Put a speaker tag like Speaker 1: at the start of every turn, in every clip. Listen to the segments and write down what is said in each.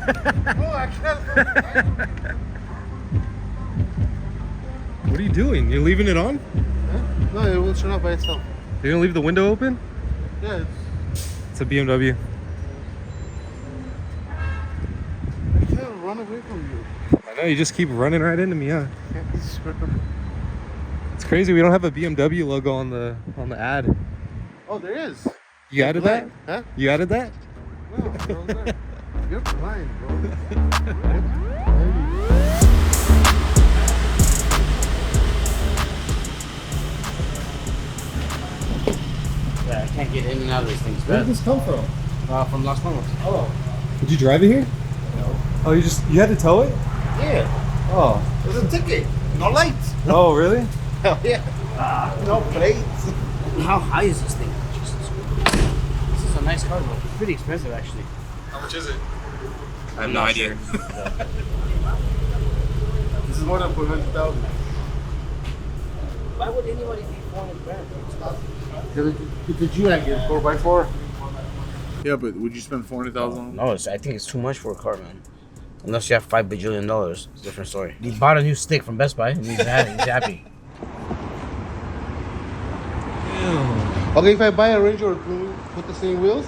Speaker 1: I can't.
Speaker 2: What are you doing? You're leaving it on?
Speaker 1: Huh? No, it will turn off by itself.
Speaker 2: You're gonna leave the window open?
Speaker 1: Yeah,
Speaker 2: It's a BMW.
Speaker 1: I can't run away from you.
Speaker 2: I know, you just keep running right into me, huh? It's crazy we don't have a BMW logo on the ad.
Speaker 1: Oh, there is.
Speaker 2: You added that?
Speaker 1: Huh?
Speaker 2: You added that?
Speaker 1: No, bro, you're blind, bro.
Speaker 3: Yeah, I can't get in and out of these things.
Speaker 2: Where did this come from?
Speaker 3: From Las Palmas.
Speaker 2: Oh. Did you drive it here?
Speaker 3: No.
Speaker 2: Oh, you had to tow it?
Speaker 3: Yeah.
Speaker 2: Oh.
Speaker 1: There's a ticket. No lights.
Speaker 2: Oh, really?
Speaker 1: Hell yeah. No plates.
Speaker 3: How high is this thing? Jesus Christ. This is a nice car, though. It's pretty expensive, actually.
Speaker 2: How much is it? I have no idea.
Speaker 1: This is more than 400,000.
Speaker 3: Why would anybody pay 400 grand?
Speaker 1: Did you get 4x4?
Speaker 4: Yeah, but would you spend 400,000 on it?
Speaker 3: No, I think it's too much for a car, man. Unless you have $5 bajillion. It's a different story. He bought a new stick from Best Buy and he's happy.
Speaker 1: Okay, if I buy a Range Rover, can we put the same wheels?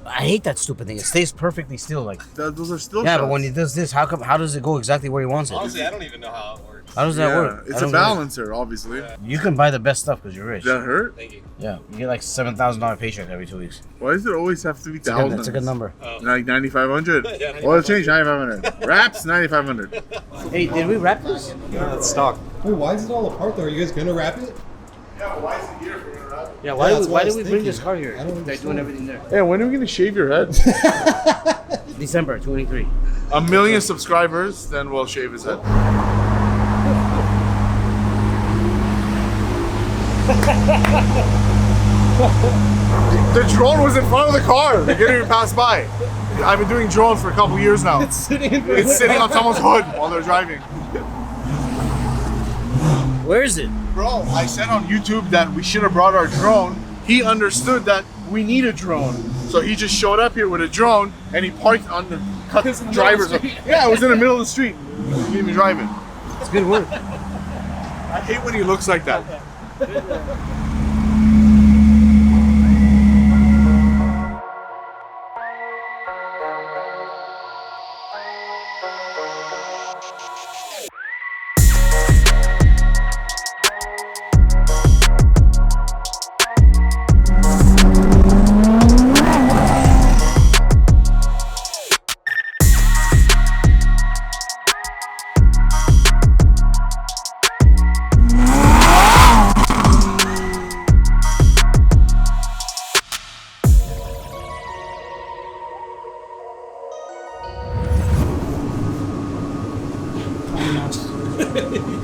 Speaker 3: I hate that stupid thing. It stays perfectly still. Like
Speaker 4: Those are still
Speaker 3: yeah,
Speaker 4: shots.
Speaker 3: but when he does this, how does it go exactly where he wants it?
Speaker 2: Honestly, I don't even know how it works.
Speaker 3: How does that work?
Speaker 4: It's
Speaker 3: I
Speaker 4: a
Speaker 3: don't get it.
Speaker 4: balancer, obviously.
Speaker 3: You can buy the best stuff because you're rich.
Speaker 4: Does that hurt?
Speaker 2: Thank you.
Speaker 3: Yeah, you get like $7,000 paycheck every 2 weeks.
Speaker 4: Why does it always have to be
Speaker 3: That's
Speaker 4: thousands?
Speaker 3: a good number.
Speaker 4: Like 9,500.
Speaker 2: Yeah,
Speaker 4: Oil change 9,500. Wraps 9,500.
Speaker 3: Hey, did we wrap this?
Speaker 2: Yeah, that's stock. Wait, why is it all apart though? Are you guys gonna wrap it?
Speaker 4: Yeah, but why is it here if we're gonna wrap it?
Speaker 3: Yeah,
Speaker 2: why
Speaker 3: why
Speaker 2: did
Speaker 3: did we bring this car here?
Speaker 2: I don't
Speaker 3: They're doing everything there.
Speaker 4: Yeah, when are we gonna shave your head?
Speaker 3: December 23.
Speaker 4: 1 million subscribers, then we'll shave his head. The drone was in front of the car. They didn't even pass by. I've been doing drones for a couple years now. It's sitting on someone's hood while they're driving.
Speaker 3: Where is it?
Speaker 4: Bro, I said on YouTube that we should have brought our drone. He understood that we need a drone. So he just showed up here with a drone and he parked on the driver's. Yeah, it was in the middle of the street. He didn't even drive it.
Speaker 3: It's good work.
Speaker 4: I hate when he looks like that.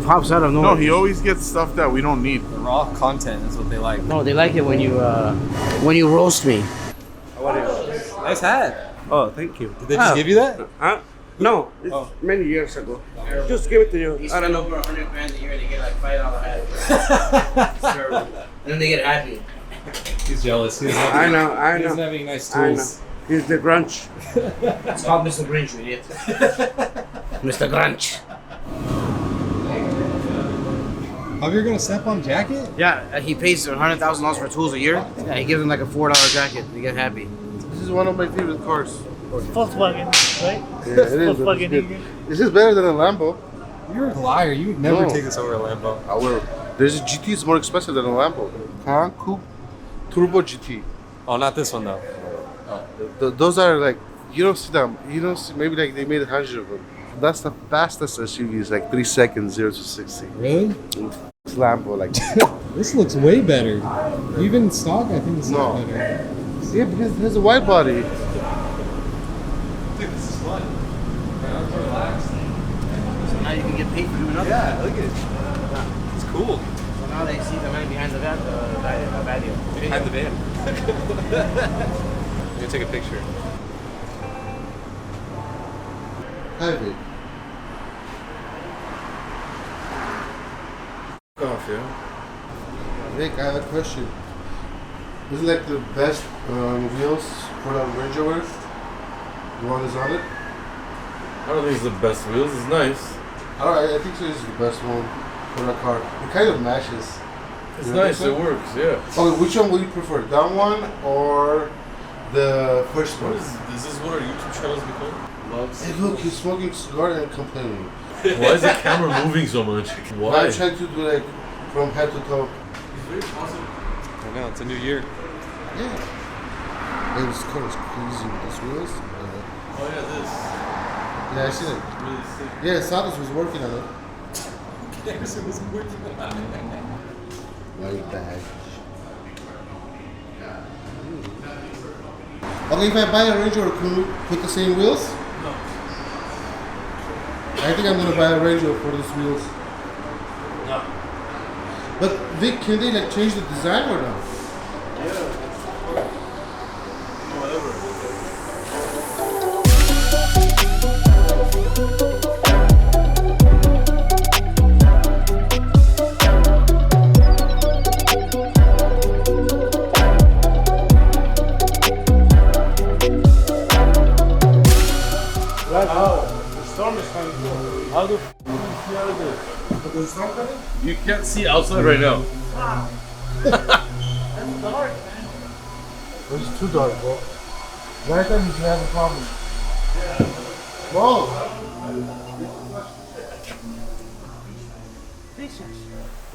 Speaker 3: Pops out of
Speaker 4: No,
Speaker 3: nowhere.
Speaker 4: he always gets stuff that we don't need.
Speaker 2: The raw content is what they like.
Speaker 3: No, they like it when you roast me.
Speaker 5: Nice hat. Oh, thank you.
Speaker 2: Did they just give you that?
Speaker 5: Huh? No, it's many years ago. Just give it to you. I don't know.
Speaker 3: Over 100 grand a year and they get like $5 hats. And then they get happy.
Speaker 2: He's jealous. He doesn't have
Speaker 5: I
Speaker 2: any-
Speaker 5: know, I
Speaker 2: He doesn't
Speaker 5: know.
Speaker 2: have any nice
Speaker 5: I know.
Speaker 2: tools.
Speaker 5: He's the grunge.
Speaker 3: It's called Mr. Grinch, you idiot. Mr. Grinch.
Speaker 2: Javier gonna step on jacket?
Speaker 3: Yeah, he pays $100,000 for tools a year. Yeah, he gives them like a $4 jacket. They get happy.
Speaker 1: This is one of my favorite cars.
Speaker 6: Volkswagen, right?
Speaker 1: Yeah, it is.
Speaker 6: Volkswagen.
Speaker 1: It's good. This is better than a Lambo.
Speaker 2: You're a liar. You would never
Speaker 1: No.
Speaker 2: take this over a Lambo.
Speaker 1: I will. There's a GT is more expensive than a Lambo. COUPE Turbo GT.
Speaker 2: Oh, not this one though.
Speaker 1: Those are like, you don't see them. You don't see, maybe like they made 100 of them. That's the fastest SUV. It's like 3 seconds, 0 to 60.
Speaker 2: Really?
Speaker 1: It's Lambo, like.
Speaker 2: This looks way better. Even stock, I think this
Speaker 1: No.
Speaker 2: looks better.
Speaker 1: Yeah, because it has a wide body.
Speaker 2: Dude, this is fun. Relaxed.
Speaker 3: So now you can get paid for doing nothing.
Speaker 2: Yeah, look at it. It's cool.
Speaker 3: So now they see the man behind the video.
Speaker 2: Behind the van. I'm gonna take a picture.
Speaker 1: Hi, babe. Off, yeah. Nick, I have a question. Is it like the best wheels for a Range Rover? The one that's on it?
Speaker 7: I don't think it's the best wheels. It's nice.
Speaker 1: I think so. This is the best one for the car. It kind of matches.
Speaker 7: It's nice. It works. Yeah.
Speaker 1: Okay, which one would you prefer? That one or the first one?
Speaker 7: Is this what our YouTube channel is become?
Speaker 1: Hey, look, he's smoking a cigar and complaining.
Speaker 7: Why is the camera moving so much? Why?
Speaker 1: I'm trying to do like from head to toe.
Speaker 7: He's very positive.
Speaker 2: I know, it's a new year.
Speaker 1: Yeah. Hey, this car is crazy with these wheels.
Speaker 7: Oh yeah, this.
Speaker 1: Yeah, I seen it.
Speaker 7: Really sick.
Speaker 1: Yeah, Sarkis was working on it.
Speaker 2: Yes, it was working on it.
Speaker 1: White bag. Okay, if I buy a Range Rover, can we put the same wheels?
Speaker 7: No.
Speaker 1: I think I'm gonna buy a Range Rover for these wheels.
Speaker 7: No.
Speaker 1: But Vic, can they like change the design or no?
Speaker 7: You can't see outside right now.
Speaker 6: That's dark, man.
Speaker 1: It's too dark, bro. Right time you should have a problem. Whoa!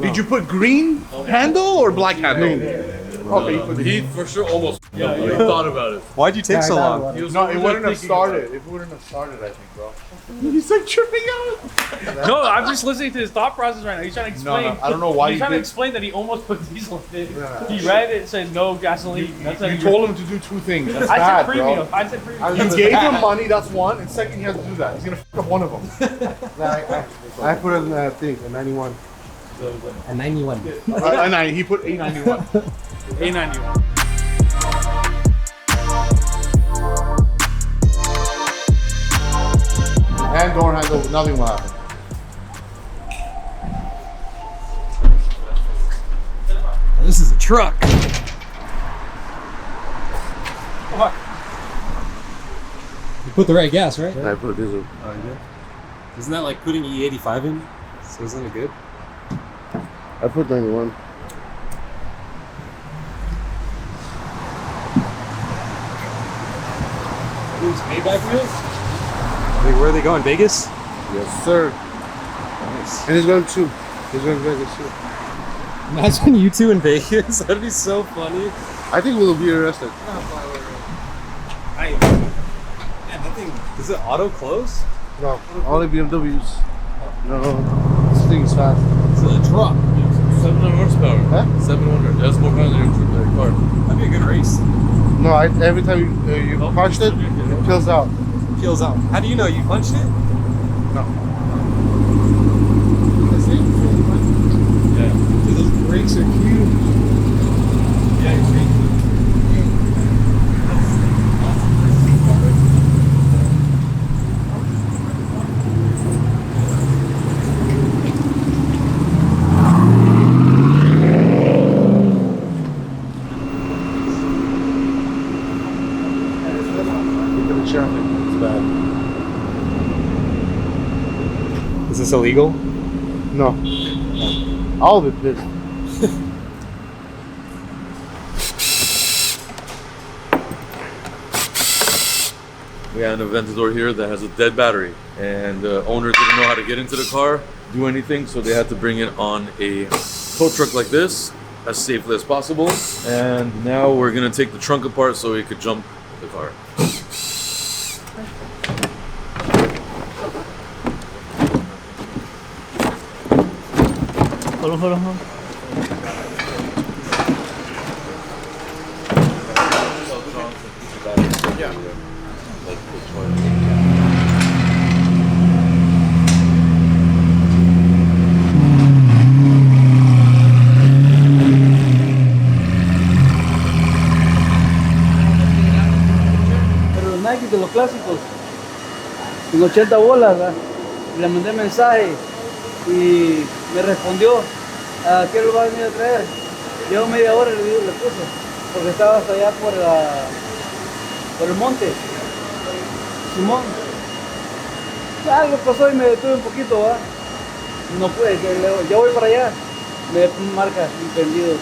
Speaker 4: Did you put green handle or black handle? Okay, you put the
Speaker 7: He for sure almost. Yeah, he thought about it.
Speaker 2: Why'd you take so long?
Speaker 7: He was
Speaker 4: No, it
Speaker 7: really
Speaker 4: wouldn't have
Speaker 7: thinking about
Speaker 4: started. It wouldn't have started, I think, bro. He's like tripping out.
Speaker 8: No, I'm just listening to his thought process right now. He's trying to explain.
Speaker 4: No, I don't know why
Speaker 8: he's
Speaker 4: he
Speaker 8: trying to
Speaker 4: did.
Speaker 8: explain that he almost put diesel in it.
Speaker 4: Yeah.
Speaker 8: He read it, said no gasoline. That's
Speaker 4: You told him to do two things. That's
Speaker 8: I
Speaker 4: bad,
Speaker 8: said premium.
Speaker 4: bro.
Speaker 8: I said premium.
Speaker 4: You gave him money, that's one, and second, he has to do that. He's gonna fuck up one of them.
Speaker 1: I put in a thing, a 91.
Speaker 2: A 91.
Speaker 4: And he put A91.
Speaker 8: A91.
Speaker 4: And door handle, nothing will happen.
Speaker 2: This is a truck. You put the right gas, right?
Speaker 1: I put diesel.
Speaker 2: Oh, you did? Isn't that like putting E85 in? So isn't it good?
Speaker 1: I put 91.
Speaker 2: These Maybach wheels? Where are they going? Vegas?
Speaker 1: Yes, sir.
Speaker 2: Nice.
Speaker 1: And he's going to. He's going to Vegas too.
Speaker 2: Imagine you two in Vegas. That'd be so funny.
Speaker 1: I think we'll be arrested.
Speaker 2: Man, that thing. Is it auto close?
Speaker 1: No, only BMWs. No, this thing is fast.
Speaker 2: It's a truck.
Speaker 7: 700 horsepower.
Speaker 1: Huh?
Speaker 7: 700. That's more power than your car.
Speaker 2: That'd be a good race.
Speaker 1: No, every time you punched it, it peels out.
Speaker 2: Peels out. How do you know? You punched it?
Speaker 1: No.
Speaker 2: Yeah. Dude, those brakes are huge. Yeah, you're right.
Speaker 1: Look at the traffic. It's bad.
Speaker 2: Is this illegal?
Speaker 1: No. I'll be pissed.
Speaker 7: We have an Aventador here that has a dead battery, and the owner didn't know how to get into the car, do anything, so they had to bring it on a tow truck like this, as safely as possible. And now we're gonna take the trunk apart so we could jump the car.
Speaker 6: Hold on.
Speaker 9: Pero los Nike de los clásicos, en 80 bolas, ¿verdad? Le mandé mensaje y me respondió, ¿a qué lo va a venir a traer? Llevo media hora y le puse, porque estaba hasta allá por el monte. Simón. Algo pasó y me detuve un poquito, ¿va? No pude, ya voy para allá. Me marca, entendido.